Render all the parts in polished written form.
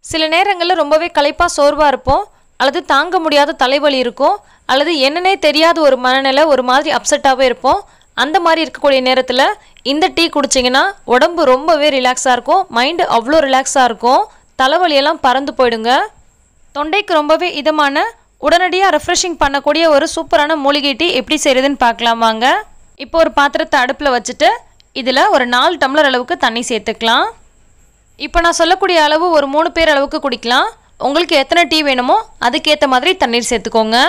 சில நேரங்களில் ரொம்பவே களைப்பாக சோர்வாக இருப்போம், அல்லது தாங்க முடியாத தலைவலி இருக்கும், அல்லது என்னன்னே தெரியாத ஒரு மனநிலை, ஒரு மாதிரி அப்செட்டாகவே இருப்போம். அந்த மாதிரி இருக்கக்கூடிய நேரத்தில் இந்த டீ குடிச்சிங்கன்னா உடம்பு ரொம்பவே ரிலாக்ஸாக இருக்கும், மைண்டு அவ்வளோ ரிலாக்ஸாக இருக்கும், தலைவலியெல்லாம் பறந்து போயிடுங்க. தொண்டைக்கு ரொம்பவே இதமான உடனடியாக ரெஃப்ரெஷிங் பண்ணக்கூடிய ஒரு சூப்பரான மூலிகை டீ எப்படி செய்கிறதுன்னு பார்க்கலாமாங்க. இப்போ ஒரு பாத்திரத்தை அடுப்பில் வச்சுட்டு இதில் ஒரு 4 டம்ளர் அளவுக்கு தண்ணி சேர்த்துக்கலாம். இப்போ நான் சொல்லக்கூடிய அளவு ஒரு 3 பேர் அளவுக்கு குடிக்கலாம். உங்களுக்கு எத்தனை டீ வேணுமோ அதுக்கேற்ற மாதிரி தண்ணீர் சேர்த்துக்கோங்க.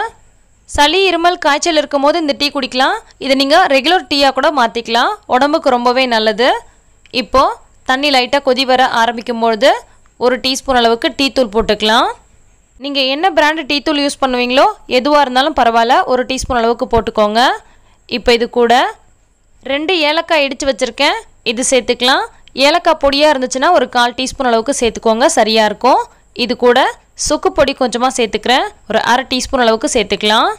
சளி இருமல் காய்ச்சல் இருக்கும் போது இந்த டீ குடிக்கலாம். இதை நீங்கள் ரெகுலர் டீயாக கூட மாற்றிக்கலாம், உடம்புக்கு ரொம்பவே நல்லது. இப்போது தண்ணி லைட்டாக கொதி வர ஆரம்பிக்கும்பொழுது 1 டீஸ்பூன் அளவுக்கு டீ தூள் போட்டுக்கலாம். நீங்கள் என்ன பிராண்டு டீ தூள் யூஸ் பண்ணுவீங்களோ எதுவாக இருந்தாலும் பரவாயில்ல, 1 டீஸ்பூன் அளவுக்கு போட்டுக்கோங்க. இப்போ இது கூட 2 ஏலக்காய் இடித்து வச்சுருக்கேன், இது சேர்த்துக்கலாம். ஏலக்காய் பொடியாக இருந்துச்சுன்னா ஒரு 1/4 டீஸ்பூன் அளவுக்கு சேர்த்துக்கோங்க, சரியாக இருக்கும். இது கூட சுக்கு பொடி கொஞ்சமாக சேர்த்துக்கிறேன், ஒரு 1/2 டீஸ்பூன் அளவுக்கு சேர்த்துக்கலாம்.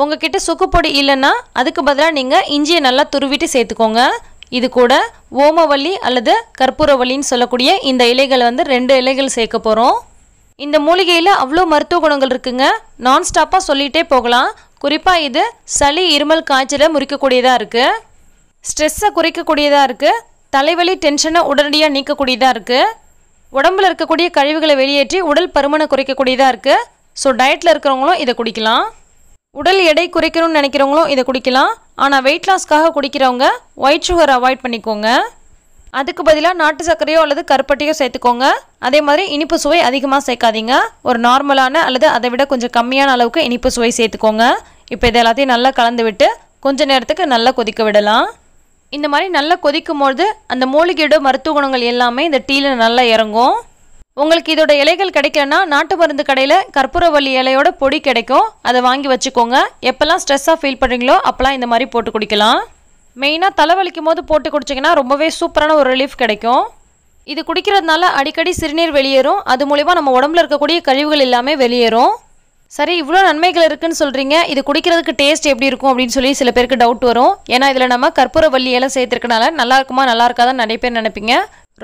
உங்ககிட்ட சுக்கு பொடி இல்லைன்னா அதுக்கு பதிலாக நீங்கள் இஞ்சியை நல்லா துருவிட்டு சேர்த்துக்கோங்க. இது கூட ஓமவல்லி அல்லது கற்பூரவல்லின்னு சொல்லக்கூடிய இந்த இலைகள் 2 இலைகள் சேர்க்க போகிறோம். இந்த மூலிகையில் அவ்வளோ மருத்துவ குணங்கள் இருக்குங்க, நான்ஸ்டாப்பாக சொல்லிகிட்டே போகலாம். குறிப்பாக இது சளி இருமல் காய்ச்சலை முறிக்கக்கூடியதாக இருக்குது, ஸ்ட்ரெஸ்ஸை குறைக்கக்கூடியதாக இருக்குது, தலைவலி டென்ஷனை உடனடியாக நீக்கக்கூடியதாக இருக்குது, உடம்பில் இருக்கக்கூடிய கழிவுகளை வெளியேற்றி உடல் பருமனை குறைக்கக்கூடியதாக இருக்குது. ஸோ டயட்டில் இருக்கிறவங்களும் இதை குடிக்கலாம். உடல் எடை குறைக்கணும்னு நினைக்கிறவங்களும் இதை குடிக்கலாம். ஆனால் வெயிட் லாஸ்க்காக குடிக்கிறவங்க ஒயிட் சுகர் அவாய்ட் பண்ணிக்கோங்க. அதுக்கு பதிலாக நாட்டு சர்க்கரையோ அல்லது கருப்பட்டியோ சேர்த்துக்கோங்க. அதே மாதிரி இனிப்பு சுவை அதிகமாக சேர்க்காதீங்க, ஒரு நார்மலான அல்லது அதை விட கொஞ்சம் கம்மியான அளவுக்கு இனிப்பு சுவை சேர்த்துக்கோங்க. இப்போ இது எல்லாத்தையும் நல்லா கலந்து விட்டு கொஞ்ச நேரத்துக்கு நல்லா கொதிக்க விடலாம். இந்த மாதிரி நல்லா கொதிக்கும்பொழுது அந்த மூலிகையோட மருத்துவ குணங்கள் எல்லாமே இந்த டீயில் நல்லா இறங்கும். உங்களுக்கு இதோட இலைகள் கிடைக்கலன்னா நாட்டு மருந்து கடையில் கற்பூரவல்லி இலையோட பொடி கிடைக்கும், அதை வாங்கி வச்சுக்கோங்க. எப்போல்லாம் ஸ்ட்ரெஸ்ஸாக ஃபீல் பண்ணுறீங்களோ அப்போல்லாம் இந்த மாதிரி போட்டு குடிக்கலாம். மெயினாக தலைவலிக்கும் போது போட்டு குடிச்சிங்கன்னா ரொம்பவே சூப்பரான ஒரு ரிலீஃப் கிடைக்கும். இது குடிக்கிறதுனால அடிக்கடி சிறுநீர் வெளியேறும், அது மூலிமா நம்ம உடம்புல இருக்கக்கூடிய கழிவுகள் எல்லாமே வெளியேறும். சரி, இவ்வளோ நன்மைகள் இருக்குதுன்னு சொல்கிறீங்க, இது குடிக்கிறதுக்கு டேஸ்ட் எப்படி இருக்கும் அப்படின்னு சொல்லி சில பேருக்கு டவுட் வரும். ஏன்னா இதில் நம்ம கற்பூரவல்லி எல்லாம் சேர்த்துருக்கனால நல்லா இருக்குமா நல்லா இருக்காதான்னு நிறைய பேர் நினைப்பீங்க.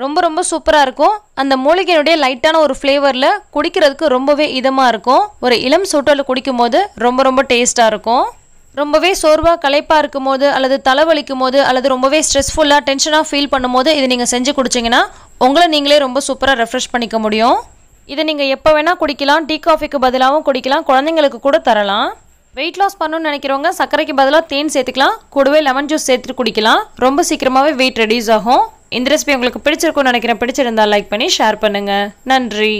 ரொம்ப சூப்பராக இருக்கும். அந்த மூலிகையினுடைய லைட்டான ஒரு ஃப்ளேவரில் குடிக்கிறதுக்கு ரொம்பவே இதமாக இருக்கும். ஒரு இளம் சூட்டோவில் குடிக்கும் போது ரொம்ப டேஸ்ட்டாக இருக்கும். ரொம்பவே சோர்வாக களைப்பாக இருக்கும் போது அல்லது தலைவலிக்கும் போது அல்லது ரொம்பவே ஸ்ட்ரெஸ்ஃபுல்லாக டென்ஷனாக ஃபீல் பண்ணும்போது இது நீங்கள் செஞ்சு குடிச்சிங்கன்னா உங்களை நீங்களே ரொம்ப சூப்பராக ரெஃப்ரெஷ் பண்ணிக்க முடியும். இதை நீங்கள் எப்போ வேணால் குடிக்கலாம், டீ காஃபிக்கு பதிலாகவும் குடிக்கலாம், குழந்தைங்களுக்கு கூட தரலாம். வெயிட் லாஸ் பண்ணணும்னு நினைக்கிறவங்க சர்க்கரைக்கு பதிலாக தேன் சேர்த்துக்கலாம், கூடவே லெமன் ஜூஸ் சேர்த்துட்டு குடிக்கலாம். ரொம்ப சீக்கிரமாகவே வெயிட் ரெடியூஸ் ஆகும். இந்த ரெசிபி உங்களுக்கு பிடிச்சிருக்கும்னு நினைக்கிறேன். பிடிச்சிருந்தால் லைக் பண்ணி ஷேர் பண்ணுங்கள். நன்றி.